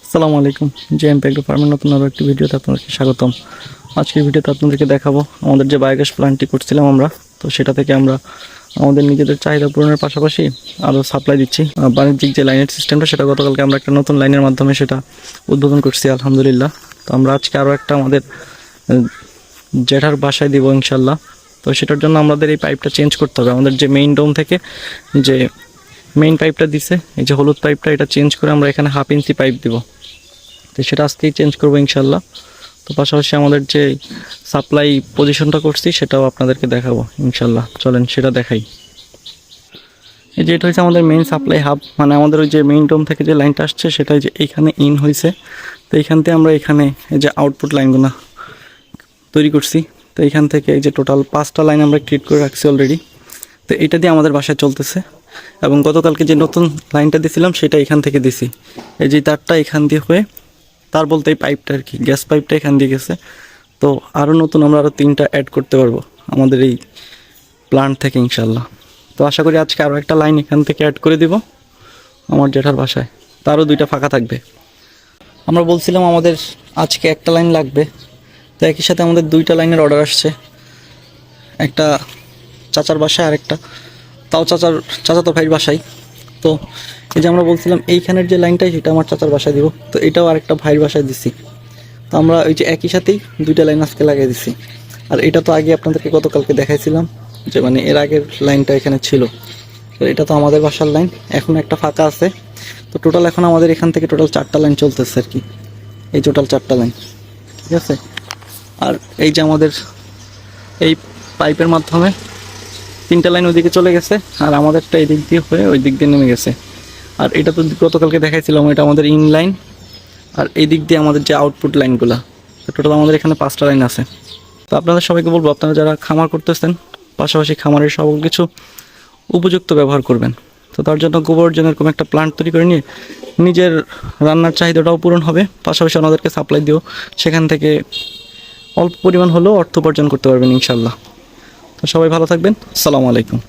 আসসালামু আলাইকুম। JMP agro ফার্মের নতুন আরও একটি ভিডিওতে আপনাদেরকে স্বাগতম। আজকের ভিডিওতে আপনাদেরকে দেখাবো আমাদের যে বায়োগ্যাস প্ল্যান্টটি করছিলাম আমরা, তো সেটা থেকে আমরা আমাদের নিজেদের চাহিদা পূরণের পাশাপাশি আরও সাপ্লাই দিচ্ছি। বাণিজ্যিক যে লাইনের সিস্টেমটা, সেটা গতকালকে আমরা একটা নতুন লাইনের মাধ্যমে সেটা উদ্বোধন করছি আলহামদুলিল্লাহ। তো আমরা আজকে আরও একটা আমাদের জেঠার বাসায় দিব ইনশাল্লাহ। তো সেটার জন্য আমাদের এই পাইপটা চেঞ্জ করতে হবে। আমাদের যে মেইন ডোম থেকে যে মেইন পাইপটা দিছে, এই যে হলুদ পাইপটা, এটা চেঞ্জ করে আমরা এখানে 1/2 ইঞ্চি পাইপ দিব। তো সেটা আজকেই চেঞ্জ করবো ইনশাল্লাহ। তো পাশাপাশি আমাদের যে সাপ্লাই পজিশনটা করছি সেটাও আপনাদেরকে দেখাবো ইনশাল্লাহ। চলেন সেটা দেখাই। এই যে এটা হচ্ছে আমাদের মেইন সাপ্লাই হাব, মানে আমাদের ওই যে মেইন ডোম থেকে যে লাইনটা আসছে সেটাই যে এইখানে ইন হয়েছে। তো এইখান থেকে আমরা এখানে এই যে আউটপুট লাইনগুলো তৈরি করছি। তো এইখান থেকে এই যে টোটাল 5টা লাইন আমরা ক্রিয়েট করে রাখছি অলরেডি। তো এটা দিয়ে আমাদের বাসায় চলতেছে, এবং গতকালকে যে নতুন লাইনটা দিয়েছিলাম সেটা এখান থেকে দিছি। এই যে তারটা এখান দিয়ে হয়ে, তার বলতে এই পাইপটা আর কি, গ্যাস পাইপটা এখান দিয়ে গেছে। তো আরও নতুন আমরা আরও 3টা অ্যাড করতে পারবো আমাদের এই প্ল্যান্ট থেকে ইনশাল্লাহ। তো আশা করি আজকে আরও একটা লাইন এখান থেকে অ্যাড করে দিব আমার জেঠার বাসায়, তারও 2টা ফাঁকা থাকবে। আমরা বলছিলাম আমাদের আজকে একটা লাইন লাগবে, তো একই সাথে আমাদের 2টা লাইনের অর্ডার আসছে, একটা চাচার বাসায় আর একটা তাও চাচাতো ভাইয়ের বাসায়। তো এই যে আমরা বলছিলাম এইখানের যে লাইনটাই সেটা আমার চাচার বাসায় দিব, তো এটাও আরেকটা ভাইয়ের বাসায় দিছি। তো আমরা ওই যে একই সাথেই 2টা লাইন আজকে লাগিয়ে দিছি। আর এটা তো আগে আপনাদেরকে গতকালকে দেখাইছিলাম যে মানে এর আগের লাইনটা এখানে ছিল। তো এটা তো আমাদের বাসার লাইন, এখন একটা ফাঁকা আছে। তো টোটাল এখন আমাদের এখান থেকে টোটাল 4টা লাইন চলতেছে আর কি, এই টোটাল 4টা লাইন, ঠিক আছে। আর এই যে আমাদের এই পাইপের মাধ্যমে 3টা লাইন ওইদিকে চলে গেছে, আর আমাদেরটা এই দিক দিয়ে হয়ে ওই দিক দিয়ে নেমে গেছে। আর এটা তো গতকালকে দেখাইছিলাম, এটা আমাদের ইন লাইন, আর এই দিক দিয়ে আমাদের যে আউটপুট লাইনগুলো। তো টোটাল আমাদের এখানে 5টা লাইন আছে। তো আপনাদের সবাইকে বলবো, আপনারা যারা খামার করতেছেন পাশাপাশি খামারের সকল কিছু উপযুক্ত ব্যবহার করবেন। তো তার জন্য গোবর্জন এরকম একটা প্ল্যান্ট তৈরি করে নিয়ে নিজের রান্নার চাহিদাটাও পূরণ হবে, পাশাপাশি ওনাদেরকে সাপ্লাই দিও, সেখান থেকে অল্প পরিমাণ হলেও অর্থ উপার্জন করতে পারবেন ইনশাল্লাহ। তো সবাই ভালো থাকবেন। আসসালামু আলাইকুম।